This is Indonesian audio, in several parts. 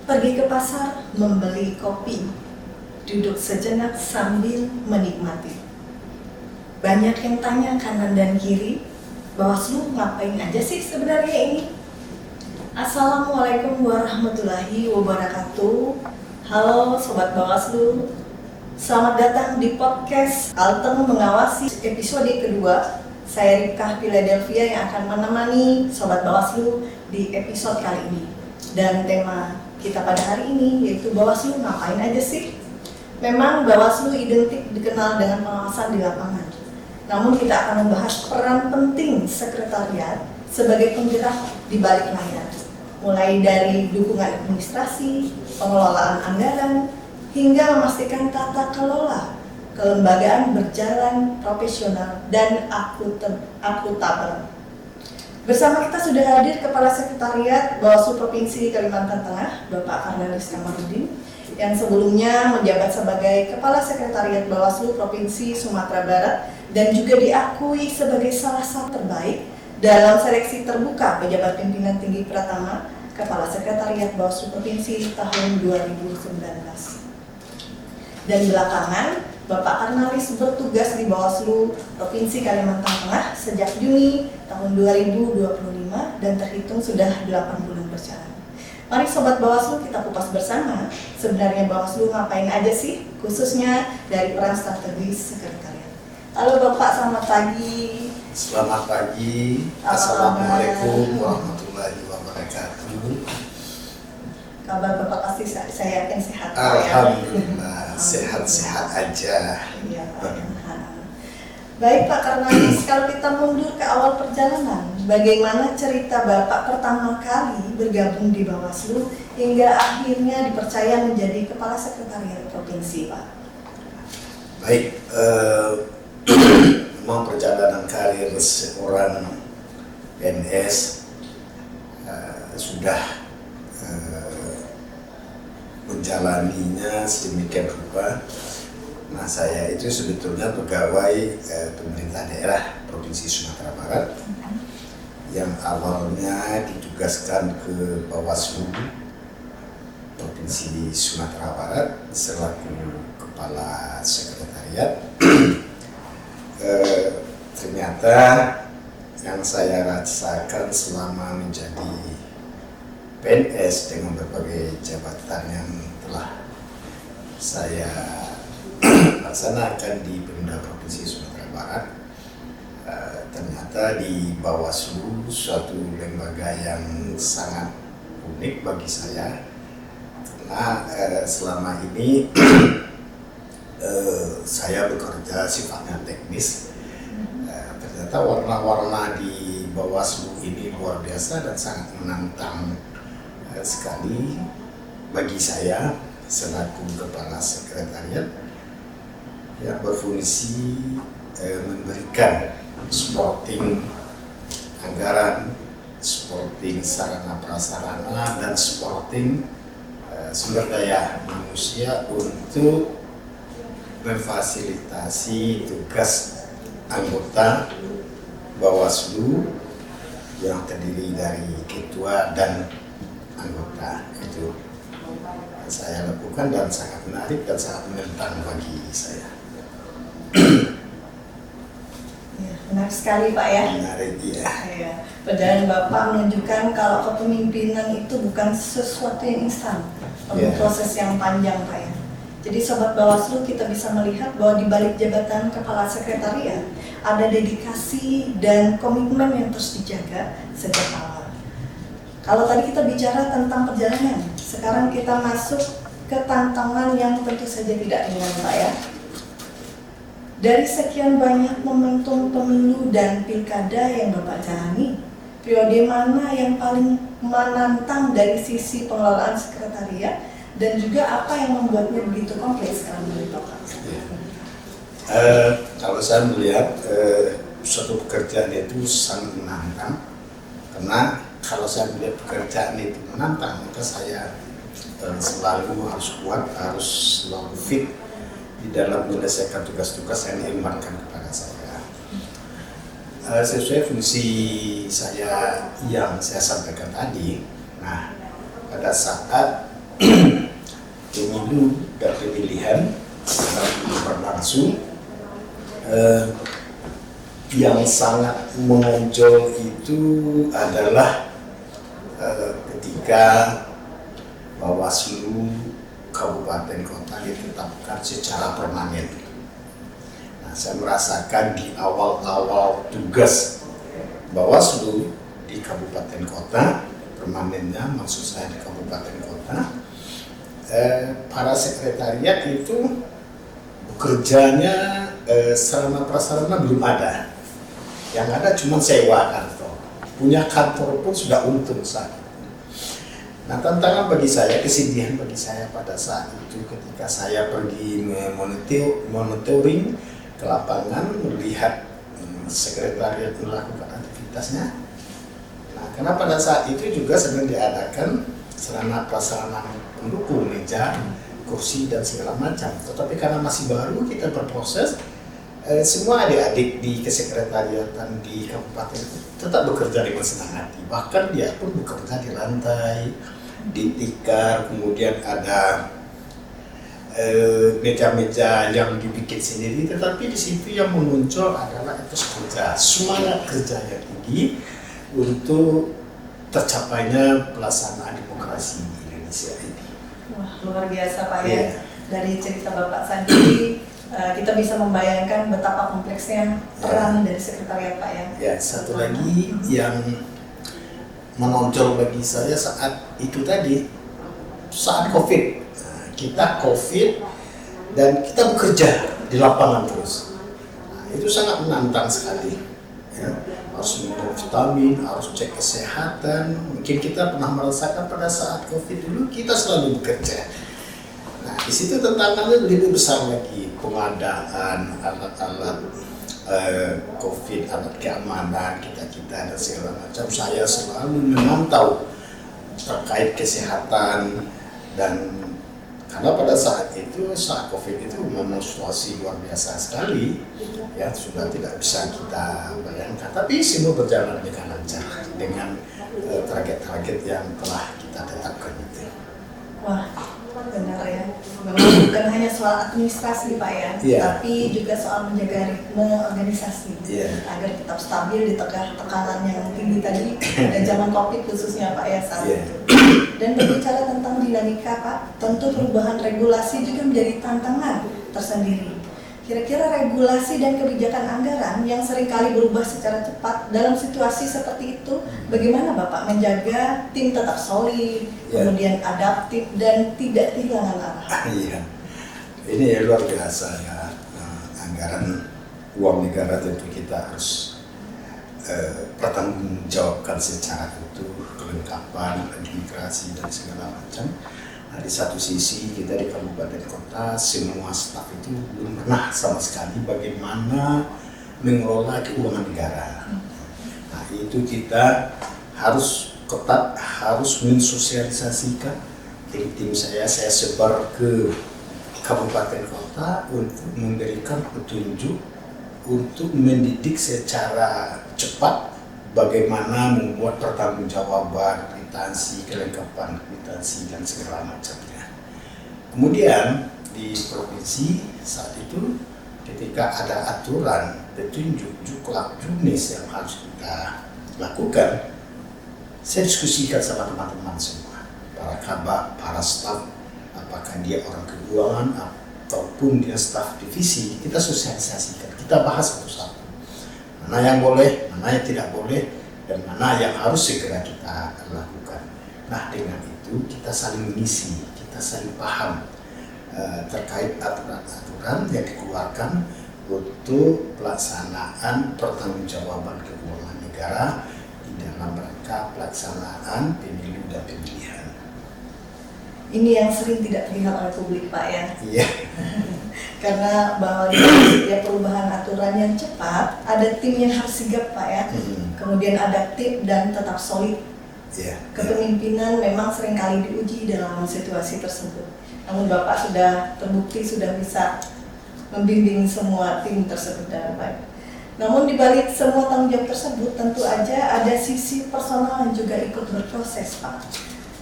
Pergi ke pasar membeli kopi, duduk sejenak sambil menikmati. Banyak yang tanya kanan dan kiri, Bawaslu ngapain aja sih sebenarnya ini? Assalamualaikum warahmatullahi wabarakatuh. Halo Sobat Bawaslu, selamat datang di podcast Kalteng Mengawasi episode kedua. Saya Ripkah Philadelphia yang akan menemani Sobat Bawaslu di episode kali ini. Dan tema kita pada hari ini yaitu Bawaslu ngapain aja sih? Memang Bawaslu identik dikenal dengan pengawasan di lapangan. Namun kita akan membahas peran penting sekretariat sebagai penggerak di balik layar. Mulai dari dukungan administrasi, pengelolaan anggaran, hingga memastikan tata kelola kelembagaan berjalan profesional dan akuntabel. Bersama kita sudah hadir Kepala Sekretariat Bawaslu Provinsi Kalimantan Tengah, Bapak Karnelis Kamarudin, yang sebelumnya menjabat sebagai Kepala Sekretariat Bawaslu Provinsi Sumatera Barat dan juga diakui sebagai salah satu terbaik dalam seleksi terbuka pejabat pimpinan tinggi Pratama Kepala Sekretariat Bawaslu Provinsi tahun 2019. Dan belakangan, Bapak Karnelis bertugas di Bawaslu Provinsi Kalimantan Tengah sejak Juni tahun 2025 dan terhitung sudah 8 bulan berjalan. Mari Sobat Bawaslu kita kupas bersama, sebenarnya Bawaslu ngapain aja sih, khususnya dari peran strategis sekretariat. Halo Bapak, selamat pagi. Selamat pagi. Assalamualaikum warahmatullahi wabarakatuh. Kabar Bapak pasti saya yakin sehat. Alhamdulillah, sehat-sehat aja. Iya, Pak. Baik Pak Karnelis, kalau kita mundur ke awal perjalanan, bagaimana cerita Bapak pertama kali bergabung di Bawaslu hingga akhirnya dipercaya menjadi Kepala Sekretariat Provinsi, Pak? Baik, memang perjalanan karir seorang PNS sudah menjalaninya sedemikian rupa. Nah, saya itu sebetulnya pegawai pemerintah daerah Provinsi Sumatera Barat yang awalnya ditugaskan ke Bawaslu Provinsi Sumatera Barat selaku Kepala Sekretariat. Ternyata yang saya rasakan selama menjadi PNS dengan berbagai jabatan yang telah saya laksanakan di Pemda Provinsi Sumatera Barat, ternyata di Bawaslu suatu lembaga yang sangat unik bagi saya karena selama ini saya bekerja sifatnya teknis. Ternyata warna-warna di Bawaslu ini luar biasa dan sangat menantang sekali bagi saya selaku Kepala Sekretariat yang berfungsi memberikan supporting anggaran, supporting sarana prasarana, dan supporting sumber daya manusia untuk memfasilitasi tugas anggota Bawaslu yang terdiri dari ketua dan anggota. Itu saya lakukan dan sangat menarik dan sangat menantang bagi saya. Ya, menarik sekali Pak ya. Menarik ya. Ya. Perjalanan Bapak menunjukkan kalau kepemimpinan itu bukan sesuatu yang instan, perlu proses yang panjang Pak ya. Jadi Sobat Bawaslu kita bisa melihat bahwa di balik jabatan Kepala Sekretariat ada dedikasi dan komitmen yang terus dijaga sejak awal. Kalau tadi kita bicara tentang perjalanan, sekarang kita masuk ke tantangan yang tentu saja tidak ringan Pak ya. Dari sekian banyak momentum pemilu dan pilkada yang Bapak jalani, periode mana yang paling menantang dari sisi pengelolaan sekretariat dan juga apa yang membuatnya begitu kompleks sekarang dari Bapak? Kalau saya melihat suatu pekerjaan itu sangat menantang, karena kalau saya melihat pekerjaan itu menantang, maka saya selalu harus kuat, harus selalu fit di dalam menyelesaikan tugas-tugas yang diembankan kepada saya. Sesuai fungsi saya yang saya sampaikan tadi, nah pada saat pemilu dan pemilihan sedang berlangsung. Yang sangat menonjol itu adalah ketika Bawaslu Kabupaten Kota ditetapkan secara permanen. Nah, saya merasakan di awal-awal tugas Bawaslu di Kabupaten Kota, permanennya maksud saya di Kabupaten Kota, para sekretariat itu bekerjanya sarana prasarana belum ada. Yang ada cuma sewa kantor. Punya kantor pun sudah untung saat itu. Nah, tantangan bagi saya, kesedihan bagi saya pada saat itu ketika saya pergi monitoring ke lapangan, melihat sekretariat melakukan aktivitasnya. Nah, karena pada saat itu juga sedang diadakan sarana prasarana pendukung, meja, kursi dan segala macam. Tetapi karena masih baru kita berproses, semua adik-adik di kesekretariatan di kabupaten tetap bekerja dengan senang hati. Bahkan dia pun bekerja di lantai, di tikar, kemudian ada meja-meja yang dibikin sendiri. Tetapi di situ yang muncul adalah etos kerja, semangat kerja yang tinggi untuk tercapainya pelaksanaan demokrasi di Indonesia ini. Wah, luar biasa Pak ya. Yeah. Dari cerita Bapak Sandi, kita bisa membayangkan betapa kompleksnya peran dari sekretariat Pak ya. Ya, satu lagi yang menonjol bagi saya saat itu tadi, saat COVID. Nah, kita COVID dan kita bekerja di lapangan terus. Nah, itu sangat menantang sekali. Ya, harus minum vitamin, harus cek kesehatan. Mungkin kita pernah merasakan pada saat COVID dulu kita selalu bekerja. Nah, di situ tantangannya lebih besar lagi, pengadaan alat-alat COVID, alat keamanan kita dan segala macam. Saya selalu memantau terkait kesehatan, dan karena pada saat itu, saat COVID itu memang situasi luar biasa sekali, ya sudah tidak bisa kita bayangkan. Tapi semua berjalan dengan lancar dengan target-target yang telah kita tetapkan itu. Wah, benar ya. Memang bukan hanya soal administrasi Pak ya, Yeah. tapi juga soal menjaga ritme organisasi Yeah. agar tetap stabil di tengah tekanan yang tinggi tadi dan zaman COVID khususnya Pak ya saat Yeah. itu. Dan berbicara tentang dinamika Pak, tentu perubahan regulasi juga menjadi tantangan tersendiri. Kira-kira regulasi dan kebijakan anggaran yang seringkali berubah secara cepat dalam situasi seperti itu, bagaimana Bapak menjaga tim tetap solid, Ya. kemudian adaptif dan tidak kehilangan arah? Iya, ini luar biasa ya. Anggaran uang negara tentu kita harus pertanggungjawabkan secara utuh, kelengkapan, administrasi dan segala macam. Nah, di satu sisi kita di kabupaten kota semua staf itu belum pernah sama sekali bagaimana mengelola keuangan negara. Nah, itu kita harus ketat, harus mensosialisasikan. Tim saya sebar ke kabupaten kota untuk memberikan petunjuk, untuk mendidik secara cepat bagaimana membuat pertanggungjawaban, kwitansi, kelengkapan kwitansi dan segala macamnya. Kemudian di provinsi saat itu ketika ada aturan, petunjuk, juklak, juknis yang harus kita lakukan, saya diskusikan sama teman-teman semua, para kabak, para staf, apakah dia orang keuangan ataupun dia staf divisi, kita sosialisasikan, kita bahas satu-satu. Mana yang boleh, mana yang tidak boleh, dan mana yang harus segera kita lakukan. Nah, dengan itu kita saling mengisi, kita saling paham terkait aturan-aturan yang dikeluarkan untuk pelaksanaan pertanggungjawaban keuangan negara di dalam rangka pelaksanaan pemilu dan pemilihan. Ini yang sering tidak terlihat oleh publik Pak ya. Iya. Karena bahwa di setiap perubahan aturan yang cepat, ada tim yang harus sigap Pak ya. Kemudian adaptif dan tetap solid. Iya. Kepemimpinan memang seringkali diuji dalam situasi tersebut. Namun Bapak sudah terbukti sudah bisa membimbing semua tim tersebut dengan baik. Namun di balik semua tanggung jawab tersebut tentu aja ada sisi personal yang juga ikut berproses Pak.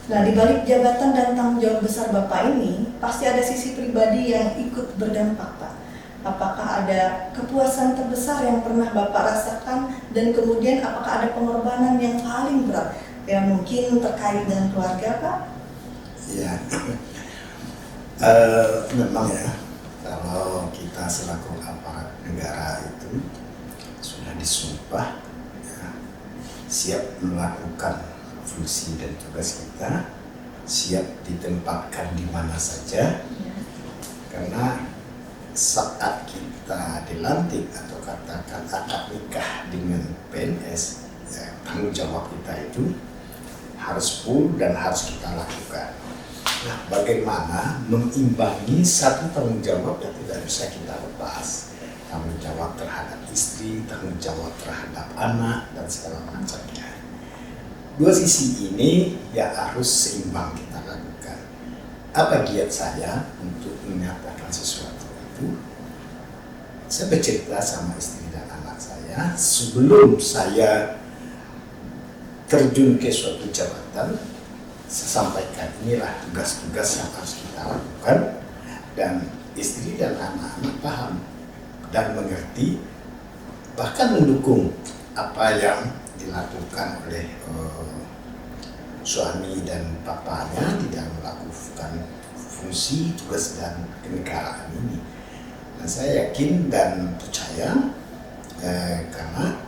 Nah, di balik jabatan dan tanggung jawab besar Bapak ini, pasti ada sisi pribadi yang ikut berdampak, Pak. Apakah ada kepuasan terbesar yang pernah Bapak rasakan, dan kemudian apakah ada pengorbanan yang paling berat yang mungkin terkait dengan keluarga, Pak? Ya, memang ya, kalau kita selaku aparat negara itu sudah disumpah, ya, siap melakukan fungsi dan tugas kita, siap ditempatkan di mana saja, karena saat kita dilantik atau katakan akad nikah dengan PNS, ya, tanggung jawab kita itu harus full dan harus kita lakukan. Nah, bagaimana mengimbangi satu tanggung jawab yang tidak bisa kita lepas? Tanggung jawab terhadap istri, tanggung jawab terhadap anak, dan segala macamnya. Dua sisi ini ya harus seimbang kita lakukan. Apa giat saya untuk menyatakan sesuatu itu? Saya bercerita sama istri dan anak saya sebelum saya terjun ke suatu jabatan. Saya sampaikan inilah tugas-tugas yang harus kita lakukan, dan istri dan anak-anak paham dan mengerti, bahkan mendukung apa yang dilakukan oleh suami dan papanya di dalam melakukan fungsi, tugas, dan kenegaraan ini. Dan saya yakin dan percaya karena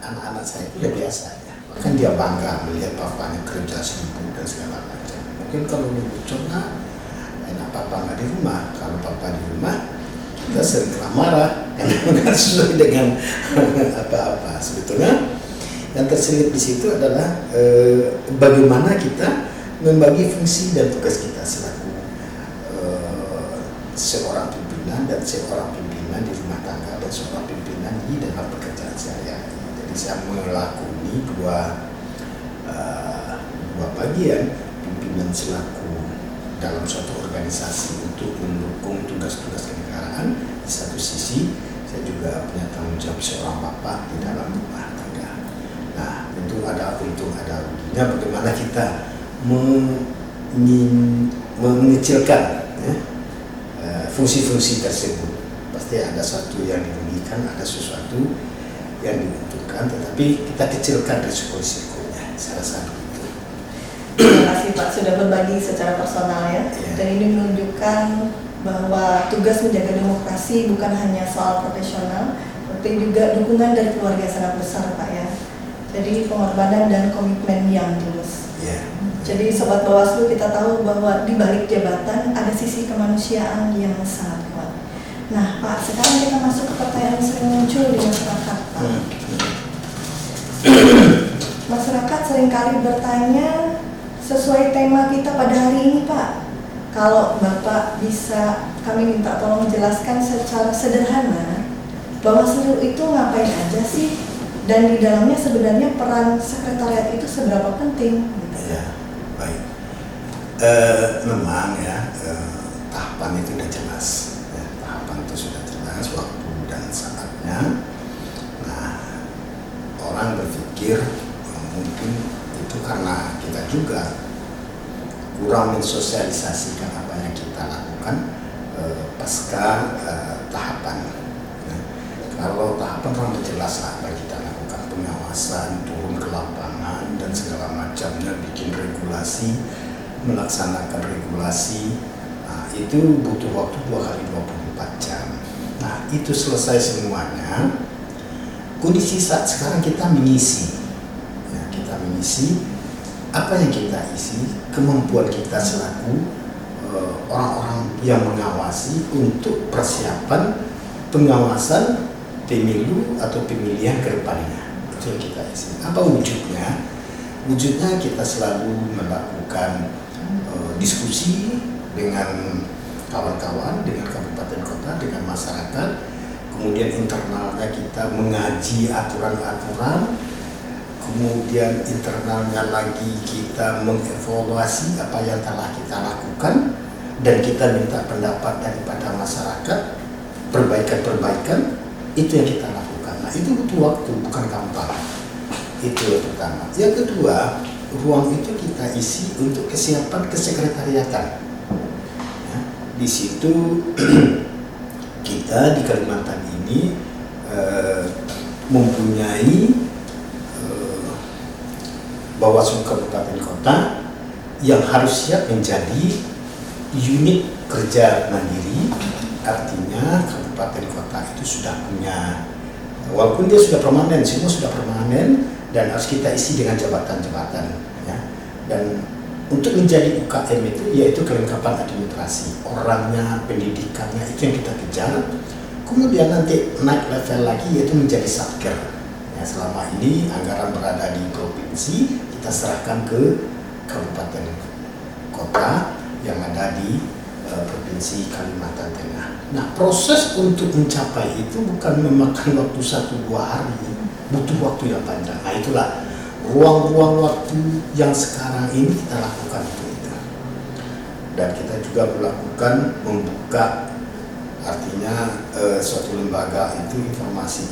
anak-anak saya itu udah biasa ya. Bahkan dia bangga melihat papanya kerja sibuk dan segala macam. Mungkin kalau minggu contoh, enak papa nggak di rumah. Kalau papa di rumah, kita sering marah karena nggak sesuai dengan apa-apa. Sebetulnya yang terselip di situ adalah bagaimana kita membagi fungsi dan tugas kita selaku seorang pimpinan dan seorang pimpinan di rumah tangga dan seorang pimpinan di dalam pekerjaan saya. Jadi saya melakoni dua bagian, pimpinan selaku dalam suatu organisasi untuk mendukung tugas-tugas kenegaraan. Di satu sisi saya juga punya tanggung jawab seorang bapak di dalam rumah tangga. Nah, tentu ada untung ada ruginya bagaimana kita mengecilkan ya, fungsi-fungsi tersebut. Pasti ada sesuatu yang dirugikan, ada sesuatu yang diuntungkan, tetapi kita kecilkan risiko-risikonya. Saya rasa begitu. Terima kasih Pak sudah berbagi secara personal ya. Dan ini menunjukkan bahwa tugas menjaga demokrasi bukan hanya soal profesional, tapi juga dukungan dari keluarga sangat besar Pak ya. Jadi pengorbanan dan komitmen yang tulus. Jadi Sobat Bawaslu, kita tahu bahwa di balik jabatan ada sisi kemanusiaan yang sangat kuat. Nah Pak, sekarang kita masuk ke pertanyaan yang sering muncul di masyarakat Pak. Masyarakat seringkali bertanya sesuai tema kita pada hari ini Pak. Kalau Bapak bisa kami minta tolong jelaskan secara sederhana Bawaslu itu ngapain aja sih? Dan di dalamnya sebenarnya peran sekretariat itu seberapa penting? Gitu. Ya, baik. Memang ya tahapan itu sudah jelas. Ya, tahapan itu sudah jelas waktu dan saatnya. Nah, orang berpikir mungkin itu karena kita juga kurang mensosialisasikan apa yang kita lakukan pasca tahapan. Nah, kalau tahapan kan jelas lah apa kita lakukan, pengawasan, turun ke lapangan dan segala macamnya, bikin regulasi, melaksanakan regulasi. Nah, itu butuh waktu 2 kali 24 jam. Nah, itu selesai semuanya. Kondisi saat sekarang kita mengisi. Ya, kita mengisi apa yang kita isi, kemampuan kita selaku orang-orang yang mengawasi untuk persiapan pengawasan pemilu atau pemilihan ke depannya. Itu yang kita isi. Apa wujudnya? Wujudnya kita selalu melakukan diskusi dengan kawan-kawan, dengan kabupaten kota, dengan masyarakat. Kemudian internalnya kita mengaji aturan-aturan. Kemudian internalnya lagi kita mengevaluasi apa yang telah kita lakukan, dan kita minta pendapat daripada masyarakat, perbaikan-perbaikan. Itu yang kita lakukan. Nah, itu butuh waktu, bukan gampang. Itu yang pertama. Yang kedua, ruang itu kita isi untuk kesiapan kesekretariatan. Ya, di situ kita di Kalimantan ini mempunyai Bawaslu Kabupaten Kota yang harus siap menjadi unit kerja mandiri. Artinya kabupaten kota itu sudah punya, walaupun dia sudah permanen, semua sudah permanen dan harus kita isi dengan jabatan-jabatan. Ya. Dan untuk menjadi UKM itu yaitu kelengkapan administrasi, orangnya, pendidikannya, itu yang kita kejar. Kemudian nanti naik level lagi yaitu menjadi satker. Ya, selama ini anggaran berada di provinsi, kita serahkan ke kabupaten kota yang ada di Provinsi Kalimantan Tengah. Nah, proses untuk mencapai itu bukan memakan waktu 1-2 hari, butuh waktu yang panjang. Nah, itulah ruang-ruang waktu yang sekarang ini kita lakukan itu. Dan kita juga melakukan membuka, artinya suatu lembaga itu informasi,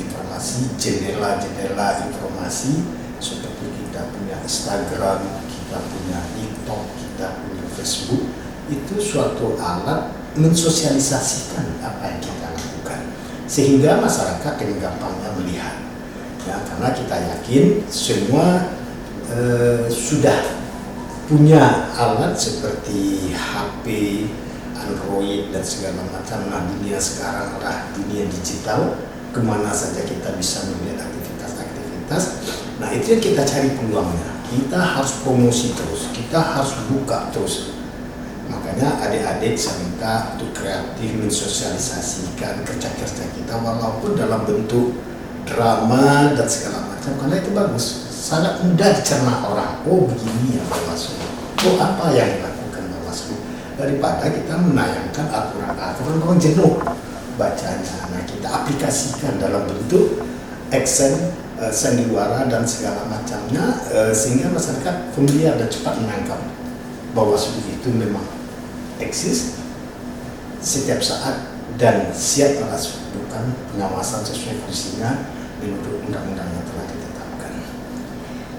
jendela-jendela informasi, seperti kita punya Instagram, kita punya TikTok, kita punya Facebook. Itu suatu alat mensosialisasikan apa yang kita lakukan sehingga masyarakat dengan gampangnya melihat. Ya, karena kita yakin semua sudah punya alat seperti HP, Android dan segala macam. Nah, dunia sekarang adalah dunia digital, kemana saja kita bisa melihat aktivitas-aktivitas. Nah, itu yang kita cari peluangnya. Kita harus promosi terus, kita harus buka terus. Makanya adik-adik saya minta untuk kreatif mensosialisasikan kerja-kerja kita walaupun dalam bentuk drama dan segala macam, karena itu bagus, sangat mudah dicerna orang. Oh, begini ya Bawaslu, oh apa yang dilakukan Bawaslu, daripada kita menayangkan aturan-aturan orang jenuh bacanya. Nah, kita aplikasikan dalam bentuk action, sandiwara dan segala macamnya, sehingga masyarakat familiar dan cepat menangkap Bawaslu itu memang eksis setiap saat dan siap melakukan pengawasan sesuai fungsinya menurut undang-undang yang telah ditetapkan.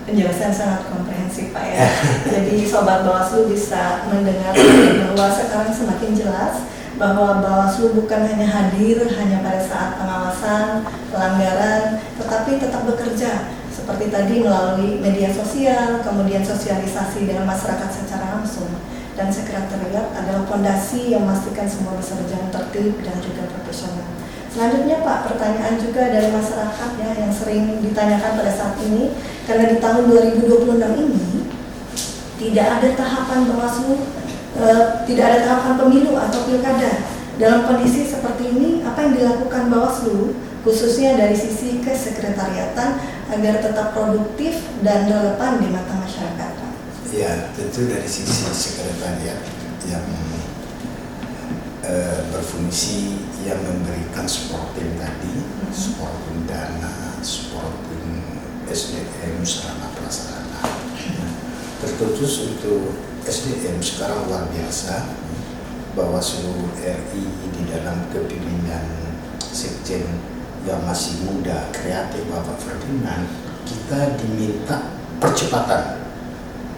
Penjelasan sangat komprehensif Pak ya. Jadi Sobat Bawaslu bisa mendengar bahwa sekarang semakin jelas bahwa Bawaslu bukan hanya hadir hanya pada saat pengawasan, pelanggaran, tetapi tetap bekerja seperti tadi melalui media sosial, kemudian sosialisasi dengan masyarakat secara langsung. Dan sekretariat adalah fondasi yang memastikan semua bisa berjalan tertib dan juga profesional. Selanjutnya Pak, pertanyaan juga dari masyarakat ya yang sering ditanyakan pada saat ini, karena di tahun 2026 ini tidak ada tahapan Bawaslu, tidak ada tahapan pemilu atau pilkada. Dalam kondisi seperti ini, apa yang dilakukan Bawaslu khususnya dari sisi kesekretariatan agar tetap produktif dan relevan di mata masyarakat? Ya, tentu dari sisi sekretariat yang berfungsi yang memberikan supporting tadi, supporting dana, supporting SDM, sarana prasarana. Terkhusus untuk SDM sekarang luar biasa. Bawaslu RI di dalam kepemimpinan Sekjen yang masih muda, kreatif Bapak Ferdinand, kita diminta percepatan.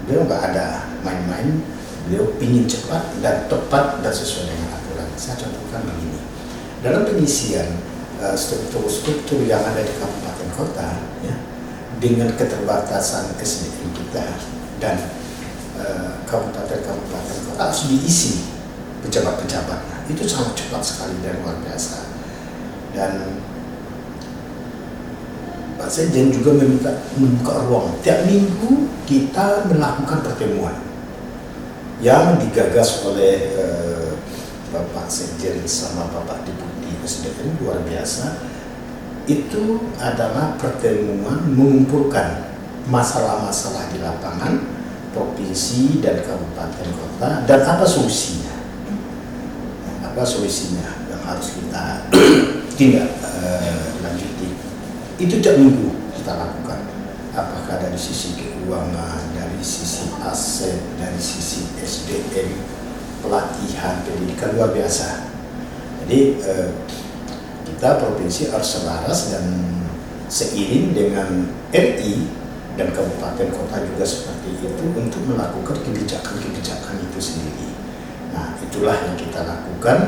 Beliau nggak ada main-main, beliau ingin cepat dan tepat dan sesuai dengan aturan. Saya contohkan begini, dalam pengisian struktur-struktur yang ada di kabupaten kota, ya, dengan keterbatasan SDM kita dan kabupaten-kabupaten kota harus diisi pejabat-pejabatnya, itu sangat cepat sekali dan luar biasa. Dan Pak Sekjen juga membuka ruang. Tiap minggu kita melakukan pertemuan yang digagas oleh Bapak Sekjen sama Bapak Deputi SDM, luar biasa. Itu adalah pertemuan mengumpulkan masalah-masalah di lapangan, provinsi dan kabupaten kota, dan apa solusinya. Apa solusinya yang harus kita tindak lanjuti. Itu tiap minggu kita lakukan. Apakah dari sisi keuangan, dari sisi aset, dari sisi SDM, pelatihan, pendidikan, luar biasa. Jadi kita provinsi harus selaras dan seiring dengan RI dan kabupaten kota juga seperti itu untuk melakukan kebijakan-kebijakan itu sendiri. Nah, itulah yang kita lakukan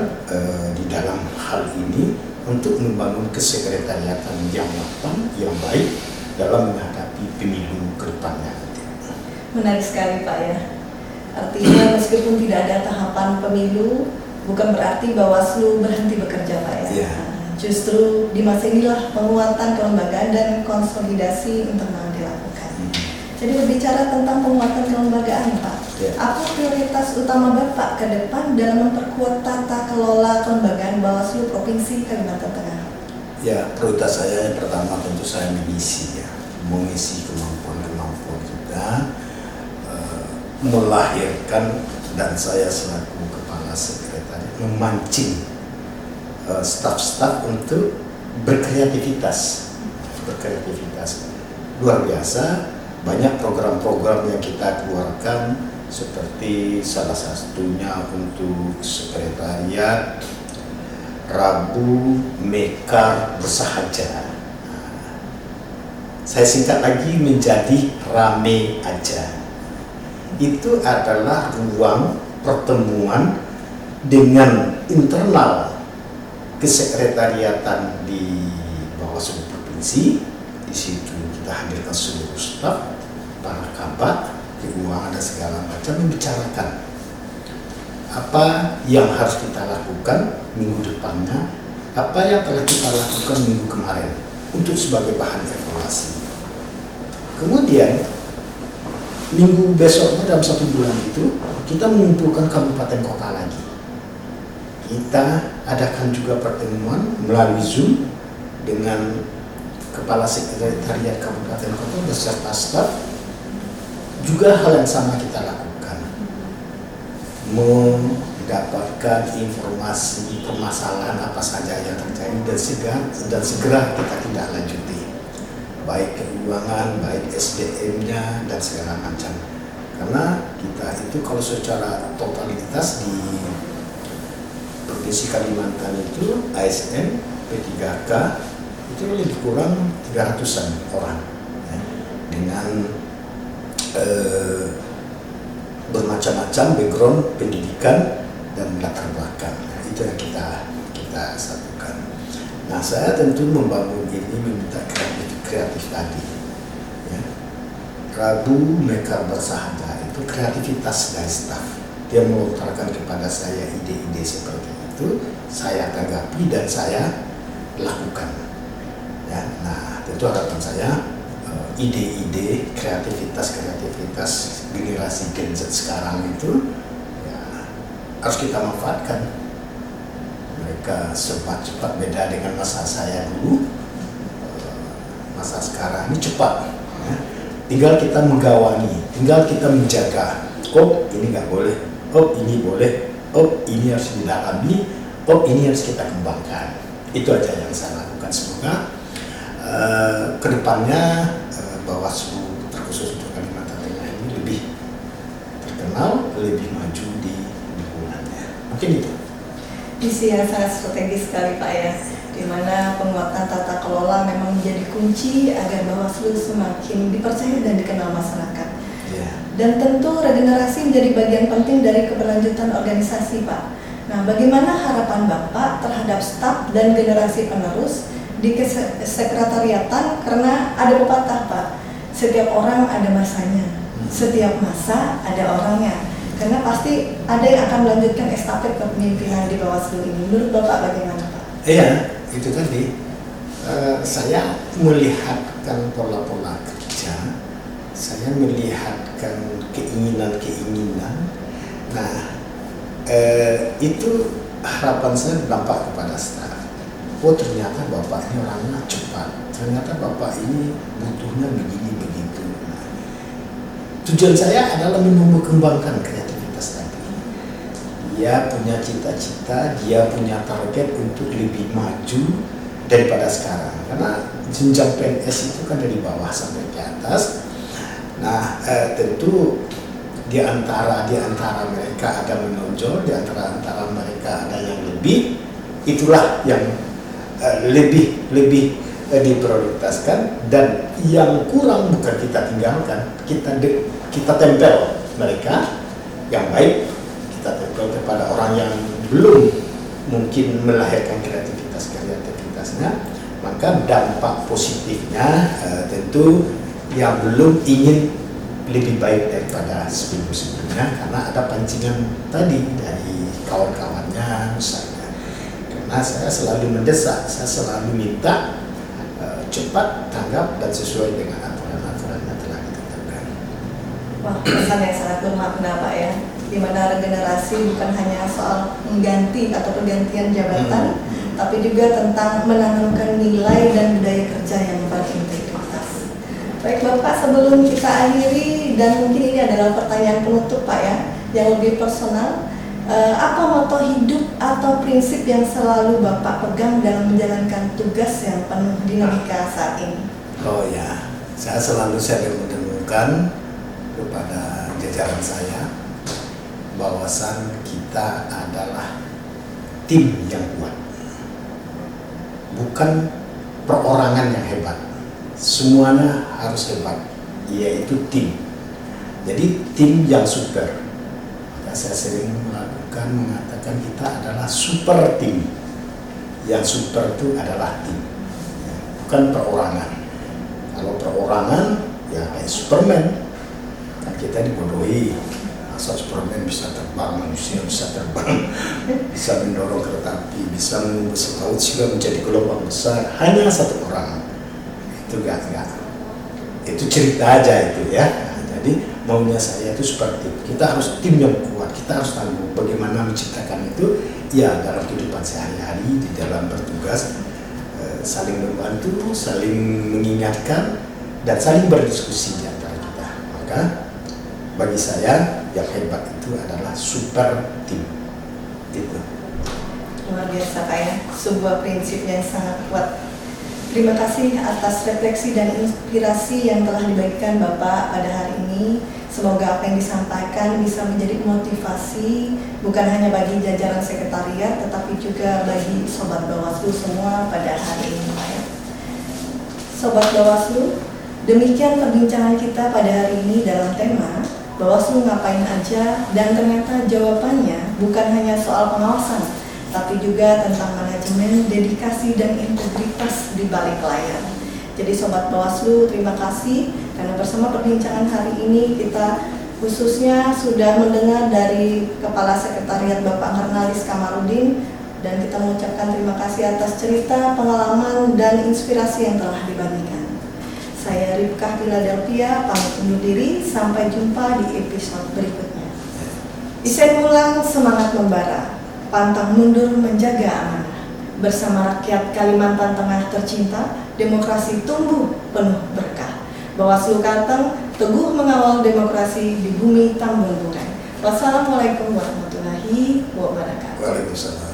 di dalam hal ini untuk membangun kesekretariatan yang matang, yang baik dalam menghadapi pemilu ke depannya. Menarik sekali Pak ya. Artinya meskipun tidak ada tahapan pemilu, bukan berarti Bawaslu berhenti bekerja Pak ya. Ya. Justru di masa inilah penguatan kelembagaan dan konsolidasi internal dilakukan. Jadi berbicara tentang penguatan kelembagaan Pak, Ya. apa prioritas utama Bapak ke depan dalam memperkuat tata kelola kelembagaan Bawaslu Provinsi Kalimantan Tengah? Ya, prioritas saya yang pertama tentu saya mengisi kemampuan-kemampuan kita, melahirkan, dan saya selaku kepala sekretariat memancing staf-staf untuk berkreativitas. Luar biasa, banyak program-program yang kita keluarkan, seperti salah satunya untuk sekretariat Rabu Mekar Bersahaja. Saya singkat lagi menjadi Rame Aja. Itu adalah ruang pertemuan dengan internal kesekretariatan di Bawaslu Provinsi. Di situ kita hadirkan seluruh staf, para kabak, keuangan dan segala macam, membicarakan apa yang harus kita lakukan minggu depannya, apa yang telah kita lakukan minggu kemarin untuk sebagai bahan evaluasi. Kemudian minggu besoknya dalam 1 bulan itu kita mengumpulkan kabupaten kota lagi. Kita adakan juga pertemuan melalui Zoom dengan kepala sekretariat kabupaten kota beserta staf. Juga hal yang sama kita lakukan, mendapatkan informasi permasalahan apa saja yang terjadi dan segera kita tindak lanjuti, baik keuangan, baik SDM-nya dan segala macam. Karena kita itu kalau secara totalitas di Provinsi Kalimantan itu ASN P3K itu lebih kurang 300-an orang ya, dengan bermacam-macam background pendidikan dan latar belakang. Nah, itu yang kita satukan. Nah, saya tentu membangun ini meminta kreatif tadi. Ya. Rabu Mekar Bersahaja itu kreativitas dari staf. Dia melontarkan kepada saya ide-ide seperti itu, saya tanggapi dan saya lakukan. Ya, nah, tentu harapan saya ide-ide kreativitas generasi Gen Z sekarang itu ya, harus kita manfaatkan. Mereka serba cepat, beda dengan masa saya dulu. Masa sekarang ini cepat ya. Tinggal kita menggawangi, tinggal kita menjaga. Oh, ini nggak boleh, oh ini boleh, oh ini harus didalami, oh ini harus kita kembangkan. Itu aja yang saya lakukan. Semoga kedepannya Bawaslu terkhusus untuk Kalimantan Tengah ini lebih terkenal, lebih maju di lingkungannya. Mungkin itu. Misi yang sangat strategis sekali Pak ya, di mana penguatan tata kelola memang menjadi kunci agar Bawaslu semakin dipercaya dan dikenal masyarakat. Yeah. Dan tentu regenerasi menjadi bagian penting dari keberlanjutan organisasi Pak. Nah, bagaimana harapan Bapak terhadap staf dan generasi penerus di sekretariatan, karena ada pepatah Pak, setiap orang ada masanya, setiap masa ada orangnya. Karena pasti ada yang akan melanjutkan estafet kepemimpinan di Bawaslu ini. Menurut Bapak bagaimana Pak? Iya, itu tadi. Saya melihatkan pola-pola kerja, saya melihatkan keinginan-keinginan. Nah, itu harapan saya berdampak kepada staf. Oh, ternyata Bapak ini orangnya cepat. Ternyata Bapak ini butuhnya begini begitu. Nah, tujuan saya adalah menumbuh kembangkan kreativitas tadi. Dia punya cita-cita, dia punya target untuk lebih maju daripada sekarang. Karena jenjang PNS itu kan dari bawah sampai ke atas. Nah, tentu di antara mereka ada menonjol, di antara mereka ada yang lebih. Itulah yang lebih diprioritaskan, dan yang kurang bukan kita tinggalkan, kita tempel mereka yang baik, kita tempel kepada orang yang belum mungkin melahirkan kreativitasnya, maka dampak positifnya tentu yang belum ingin lebih baik daripada sebelumnya, karena ada pancingan tadi dari kawan-kawannya misalnya. Karena saya selalu mendesak, saya selalu minta cepat tanggap dan sesuai dengan aturan-aturan yang telah ditetapkan. Wah, pesan yang sangat bermakna Pak ya, di mana regenerasi bukan hanya soal mengganti atau pergantian jabatan, tapi juga tentang menanamkan nilai dan budaya kerja yang berintegritas. Baik Bapak, sebelum kita akhiri, dan mungkin ini adalah pertanyaan penutup Pak ya, yang lebih personal, apa moto hidup atau prinsip yang selalu Bapak pegang dalam menjalankan tugas yang penuh dinamika saat ini? Oh ya, saya selalu menemukan kepada jajaran saya bahwasan kita adalah tim yang kuat, bukan perorangan yang hebat. Semuanya harus hebat, yaitu tim. Jadi tim yang super. Maka saya sering mengatakan kita adalah super tim. Yang super itu adalah tim, bukan perorangan. Kalau perorangan ya kayak Superman, kan kita dibodohi. Masa Superman bisa terbang, manusia bisa terbang, bisa mendorong kereta api, bisa mengubah laut juga menjadi gelombang besar, hanya satu orang. Itu enggak. Itu cerita aja itu ya. Nah, jadi maunya saya itu seperti kita harus tim yang kuat, kita harus tahu bagaimana menciptakan itu ya dalam kehidupan sehari-hari, di dalam bertugas, saling membantu, saling mengingatkan, dan saling berdiskusi di antara kita. Maka bagi saya yang hebat itu adalah super tim. Itu Luar biasa Pak ya, sebuah prinsip yang sangat kuat. Terima kasih atas refleksi dan inspirasi yang telah dibagikan Bapak pada hari ini. Semoga apa yang disampaikan bisa menjadi motivasi bukan hanya bagi jajaran sekretariat, tetapi juga bagi Sobat Bawaslu semua pada hari ini Pak ya. Sobat Bawaslu, demikian perbincangan kita pada hari ini dalam tema Bawaslu ngapain aja, dan ternyata jawabannya bukan hanya soal pengawasan, tapi juga tentang manajemen, dedikasi, dan integritas di balik layar. Jadi Sobat Bawaslu, terima kasih karena bersama perbincangan hari ini kita khususnya sudah mendengar dari Kepala Sekretariat Bapak Hernalis Kamarudin, dan kita mengucapkan terima kasih atas cerita, pengalaman, dan inspirasi yang telah dibagikan. Saya Ripkah Philadelphia, pamit undur diri, sampai jumpa di episode berikutnya. Isen ulang, semangat membara, pantang mundur menjaga amanah. Bersama rakyat Kalimantan Tengah tercinta, demokrasi tumbuh penuh berkah. Bawaslu Kalteng teguh mengawal demokrasi di bumi Tambun Bungai. Wassalamualaikum warahmatullahi wabarakatuh. Waalaikumsalam.